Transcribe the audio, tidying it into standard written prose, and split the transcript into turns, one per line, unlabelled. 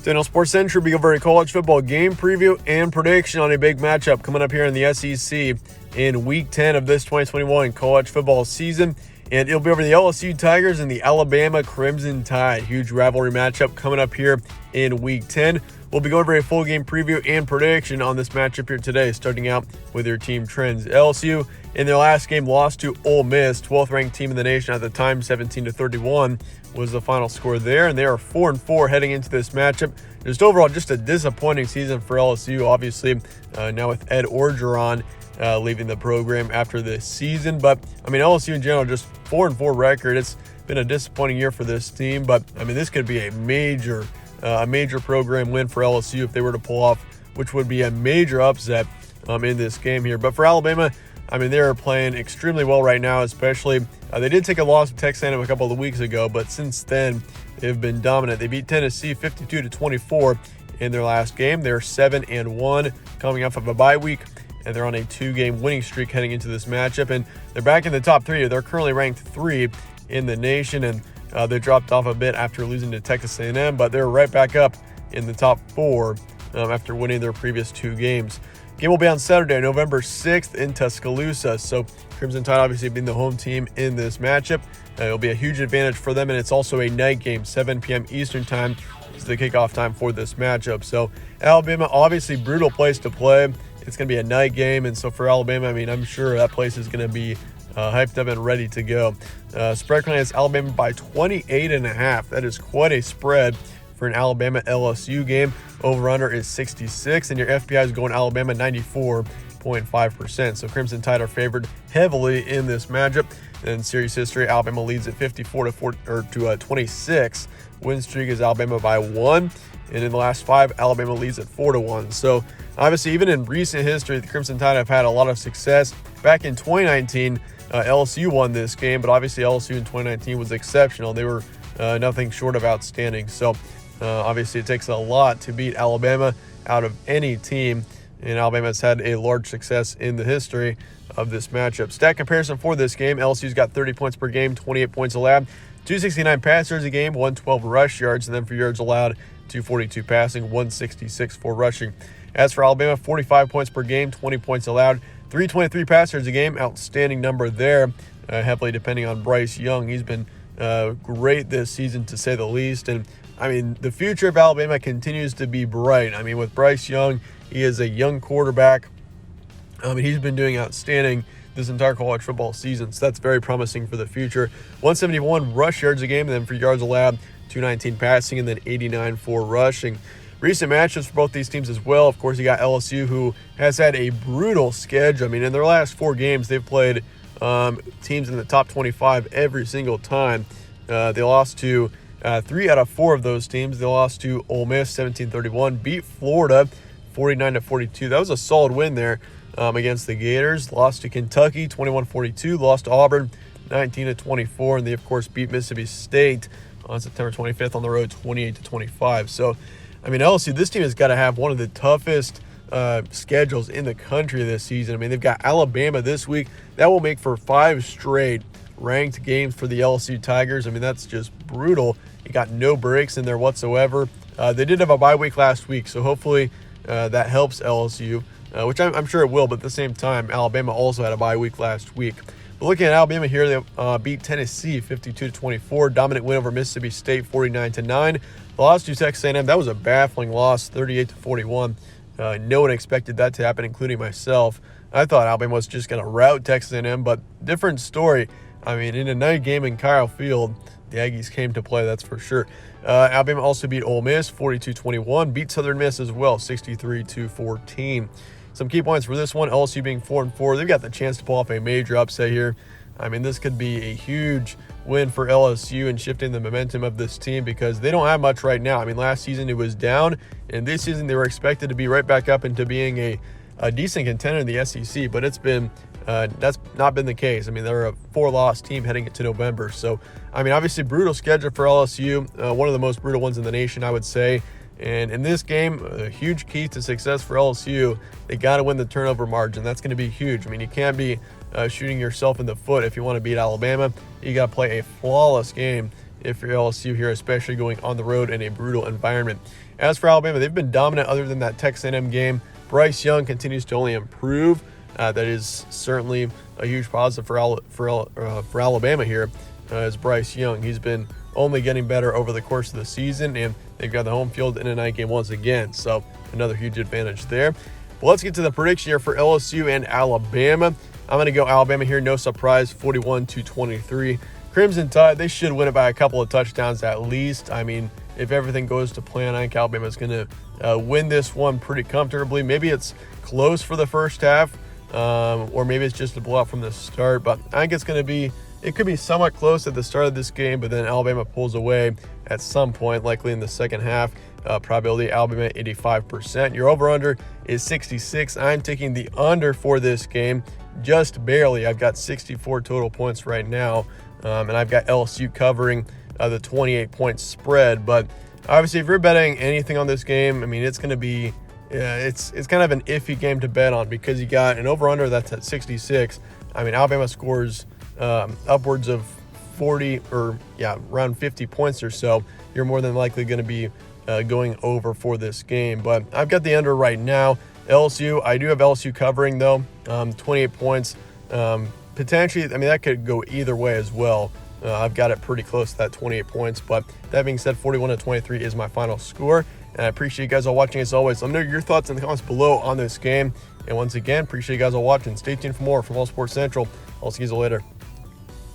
Daniel Sports Central will be over a college football game preview and prediction on a big matchup coming up here in the SEC in Week 10 of this 2021 college football season. And it'll be over the LSU Tigers and the Alabama Crimson Tide. Huge rivalry matchup coming up here in Week 10. We'll be going over a full game preview and prediction on this matchup here today, starting out with your team trends. LSU in their last game lost to Ole Miss, 12th ranked team in the nation at the time, 17-31 was the final score there, and they are 4-4 heading into this matchup. Just overall, just a disappointing season for LSU, obviously, now with Ed Orgeron leaving the program after this season. But, I mean, LSU in general, just 4-4 record. It's been a disappointing year for this team, but, I mean, this could be a major program win for LSU if they were to pull off, which would be a major upset in this game here. But for Alabama, I mean, they're playing extremely well right now, especially. They did take a loss to Texas A&M a couple of weeks ago, but since then, they've been dominant. They beat Tennessee 52-24 in their last game. They're 7-1 coming off of a bye week, and they're on a 2-game winning streak heading into this matchup. And they're back in the top 3. They're currently ranked 3 in the nation, and they dropped off a bit after losing to Texas A&M, but they're right back up in the top 4 after winning their previous 2 games. Game will be on Saturday, November 6th in Tuscaloosa. So Crimson Tide obviously being the home team in this matchup. It'll be a huge advantage for them, and it's also a night game, 7 p.m. Eastern time is the kickoff time for this matchup. So Alabama, obviously brutal place to play. It's going to be a night game, and so for Alabama, I mean, I'm sure that place is going to be hyped up and ready to go. Spread currently has Alabama by 28.5. That is quite a spread for an Alabama LSU game. Over-under is 66, and your FPI is going Alabama 94.5%. So Crimson Tide are favored heavily in this matchup. In series history, Alabama leads at 54-26. Win streak is Alabama by 1, and in the last 5, Alabama leads at 4-1. So obviously, even in recent history, the Crimson Tide have had a lot of success. Back in 2019, LSU won this game, but obviously LSU in 2019 was exceptional. They were nothing short of outstanding. So obviously, it takes a lot to beat Alabama out of any team, and Alabama has had a large success in the history of this matchup. Stat comparison for this game: LSU's got 30 points per game, 28 points allowed, 269 pass yards a game, 112 rush yards, and then for yards allowed, 242 passing, 166 for rushing. As for Alabama, 45 points per game, 20 points allowed, 323 pass yards a game, outstanding number there, heavily depending on Bryce Young. He's been great this season, to say the least, and I mean, the future of Alabama continues to be bright. I mean, with Bryce Young, he is a young quarterback. He's been doing outstanding this entire college football season, so that's very promising for the future. 171 rush yards a game, and then for yards allowed, 219 passing, and then 89 for rushing. Recent matchups for both these teams as well. Of course, you got LSU, who has had a brutal schedule. I mean, in their last 4 games, they've played teams in the top 25 every single time. They lost to 3 out of 4 of those teams. They lost to Ole Miss 17-31, beat Florida 49-42. That was a solid win there against the Gators. Lost to Kentucky 21-42, lost to Auburn 19-24, and they of course beat Mississippi State on September 25th on the road 28-25. So, I mean, LSU, this team has got to have one of the toughest schedules in the country this season. I mean, they've got Alabama this week. That will make for 5 straight ranked games for the LSU Tigers. I mean, that's just brutal. You got no breaks in there whatsoever. They did have a bye week last week, so hopefully that helps LSU, which I'm sure it will, but at the same time, Alabama also had a bye week last week. But looking at Alabama here, they beat Tennessee 52-24, dominant win over Mississippi State 49-9. The loss to Texas A&M, that was a baffling loss, 38-41. No one expected that to happen, including myself. I thought Alabama was just going to rout Texas A&M, but different story. I mean, in a night game in Kyle Field, the Aggies came to play, that's for sure. Alabama also beat Ole Miss 42-21, beat Southern Miss as well 63-14. Some key points for this one: LSU being 4-4. They've got the chance to pull off a major upset here. I mean, this could be a huge win for LSU and shifting the momentum of this team because they don't have much right now. I mean, last season it was down, and this season they were expected to be right back up into being a decent contender in the SEC, but it's been that's not been the case. I mean, they're a 4-loss team heading into November. So, I mean, obviously brutal schedule for LSU, one of the most brutal ones in the nation, I would say. And in this game, a huge key to success for LSU, they got to win the turnover margin. That's going to be huge. I mean, you can't be shooting yourself in the foot if you want to beat Alabama. You got to play a flawless game if you're LSU here, especially going on the road in a brutal environment. As for Alabama, they've been dominant other than that Texas A&M game. Bryce Young continues to only improve. That is certainly a huge positive for Alabama here. As Bryce Young, he's been only getting better over the course of the season, and they've got the home field in a night game once again. So another huge advantage there. But let's get to the prediction here for LSU and Alabama. I'm going to go Alabama here, no surprise, 41-23. Crimson Tide, they should win it by a couple of touchdowns at least. I mean, if everything goes to plan, I think Alabama's going to win this one pretty comfortably. Maybe it's close for the first half, or maybe it's just a blowout from the start. But I think it could be somewhat close at the start of this game, but then Alabama pulls away at some point, likely in the second half. Probability Alabama 85%. Your over-under is 66. I'm taking the under for this game, just barely. I've got 64 total points right now, and I've got LSU covering the 28-point spread. But obviously, if you're betting anything on this game, I mean, it's going to be it's kind of an iffy game to bet on because you got an over-under that's at 66. I mean, Alabama scores upwards of 40 or around 50 points or so. You're more than likely going to be going over for this game. But I've got the under right now. LSU, I do have LSU covering though, 28 points. Potentially, I mean, that could go either way as well. I've got it pretty close to that 28 points. But that being said, 41-23 is my final score. And I appreciate you guys all watching as always. Let me know your thoughts in the comments below on this game. And once again, appreciate you guys all watching. Stay tuned for more from All Sports Central. I'll see you later.